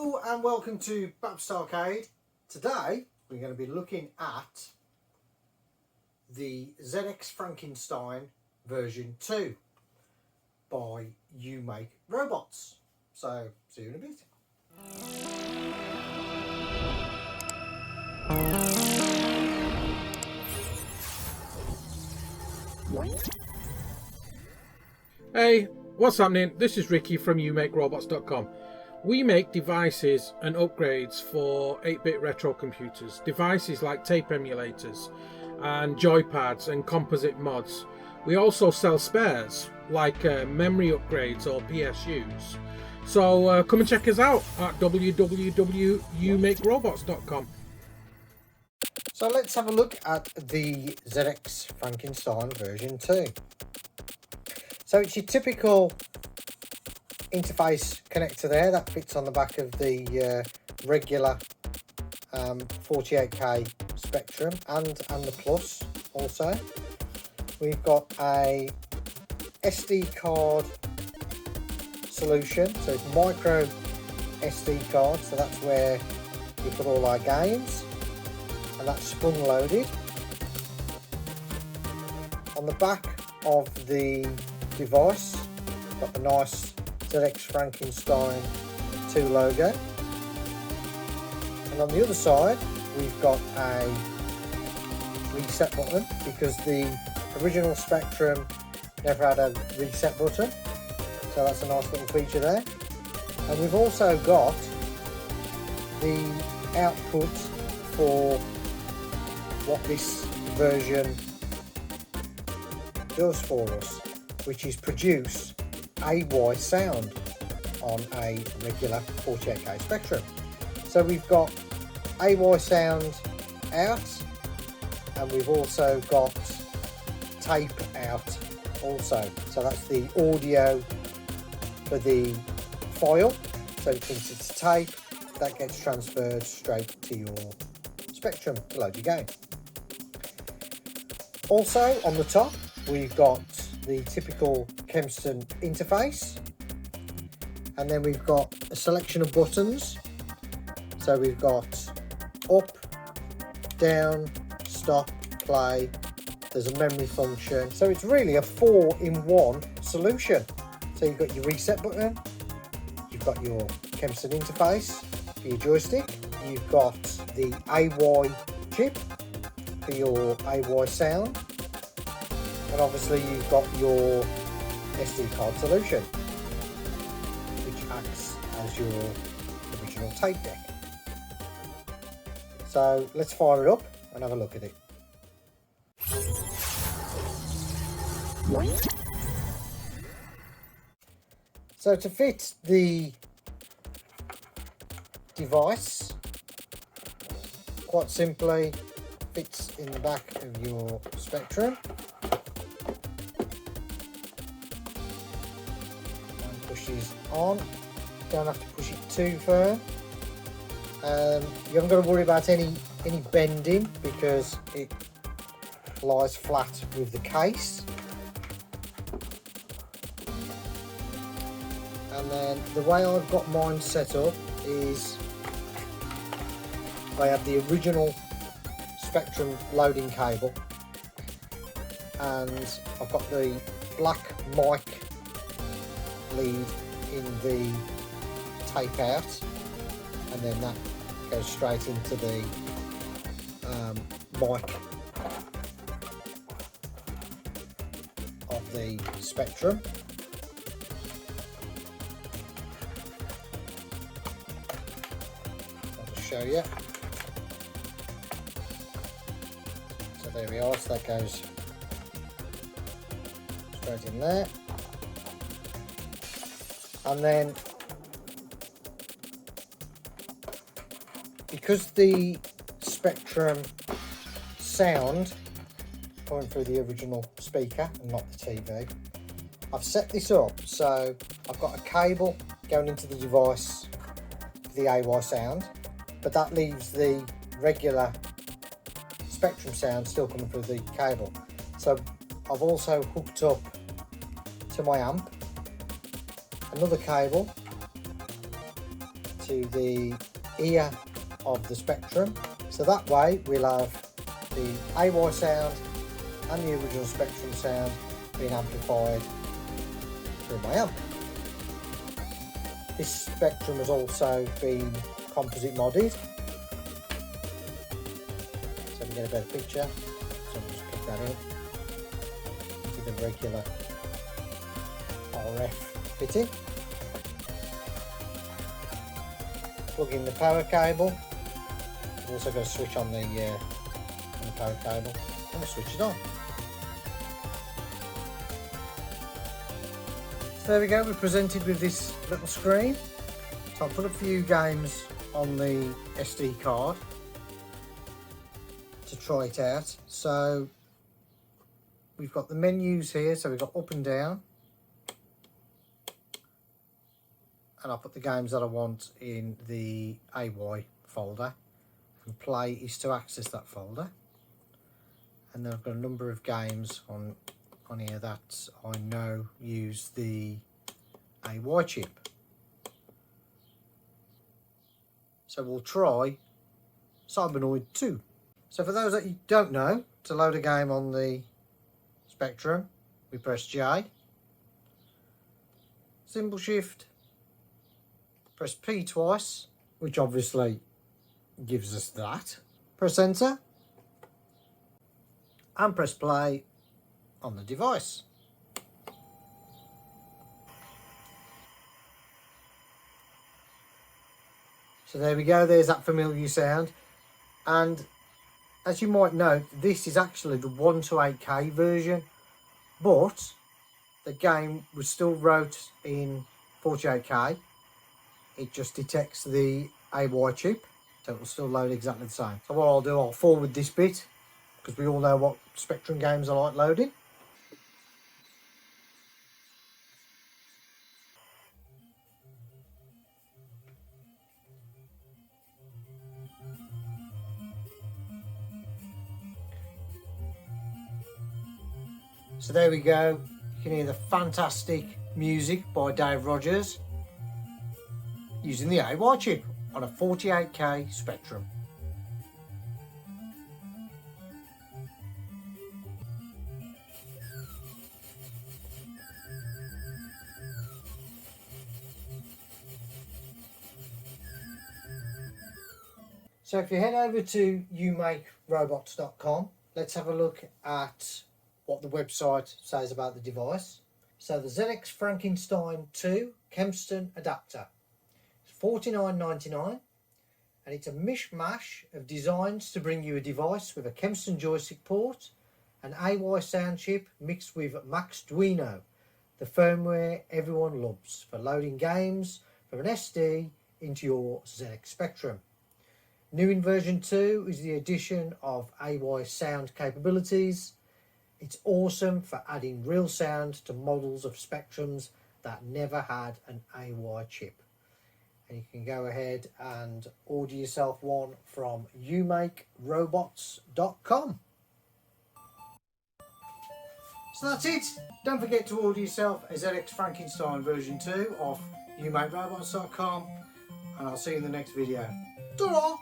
Hello and welcome to Babs Arcade. Today we're going to be looking at the ZX-FRANKENSTEIN version 2 by YouMakeRobots. So see you in a bit. Hey, what's happening? This is Ricky from youmakerobots.com. We make devices and upgrades for 8-bit retro computers. Devices like tape emulators and joypads and composite mods. We also sell spares like memory upgrades or PSUs. So come and check us out at www.youmakerobots.com. So let's have a look at the ZX-FRANKENSTEIN version 2. So it's your typical interface connector there that fits on the back of the regular 48K Spectrum and the Plus also. We've got a SD card solution, so it's micro SD card, so that's where we put all our games, and that's spring loaded. On the back of the device, got the nice ZX-FRANKENSTEIN 2 logo, and on the other side we've got a reset button because the original Spectrum never had a reset button, so that's a nice little feature there. And we've also got the output for what this version does for us, which is produce AY sound on a regular 48K Spectrum. So we've got AY sound out, and we've also got tape out also. So that's the audio for the file. So since it's tape, that gets transferred straight to your Spectrum to load your game. Also on the top we've got the typical Kempston interface, and then we've got a selection of buttons. So we've got up, down, stop, play, there's a memory function, so it's really a 4-in-1 solution. So you've got your reset button, you've got your Kempston interface for your joystick, you've got the AY chip for your AY sound, and obviously you've got your SD card solution, which acts as your original tape deck. So let's fire it up and have a look at it. So to fit the device, quite simply fits in the back of your Spectrum. Pushes on, don't have to push it too firm. You haven't got to worry about any bending because it lies flat with the case. And then the way I've got mine set up is I have the original Spectrum loading cable, and I've got the black mic lead in the tape out, and then that goes straight into the mic of the Spectrum. I'll just show you. So there we are, so that goes straight in there. And then because the Spectrum sound coming through the original speaker and not the TV, I've set this up so I've got a cable going into the device for the AY sound, but that leaves the regular Spectrum sound still coming through the cable. So I've also hooked up to my amp another cable to the ear of the Spectrum. So that way we'll have the AY sound and the original Spectrum sound being amplified through my amp. This Spectrum has also been composite modded, so we get a better picture. So we'll just pick that in into the regular RF fitting. Plug in the power cable. We've also got a switch on the power cable, and we'll switch it on. So there we go, we're presented with this little screen. So I'll put a few games on the SD card to try it out. So we've got the menus here, so we've got up and down. And I'll put the games that I want in the AY folder. And play is to access that folder. And then I've got a number of games on here that I know use the AY chip. So we'll try Cybernoid 2. So for those that you don't know, to load a game on the Spectrum, we press J, symbol shift, press P twice, which obviously gives us that. Press enter and press play on the device. So there we go, there's that familiar sound. And as you might note, this is actually the 1:8K version, but the game was still wrote in 48K. It just detects the AY chip, so it will still load exactly the same. So what I'll do, I'll forward this bit, because we all know what Spectrum games are like loading. So there we go, you can hear the fantastic music by Dave Rogers using the AY chip on a 48K Spectrum. So if you head over to youmakerobots.com, let's have a look at what the website says about the device. So the ZX-FRANKENSTEIN 2 Kempston adapter. It's $49.99 and it's a mish-mash of designs to bring you a device with a Kempston joystick port, an AY sound chip mixed with Maxduino, the firmware everyone loves for loading games from an SD into your ZX Spectrum. New in version 2 is the addition of AY sound capabilities. It's awesome for adding real sound to models of Spectrums that never had an AY chip. And you can go ahead and order yourself one from youmakerobots.com. So that's it. Don't forget to order yourself a ZX-FRANKENSTEIN version 2 off youmakerobots.com, and I'll see you in the next video. Ta-ra!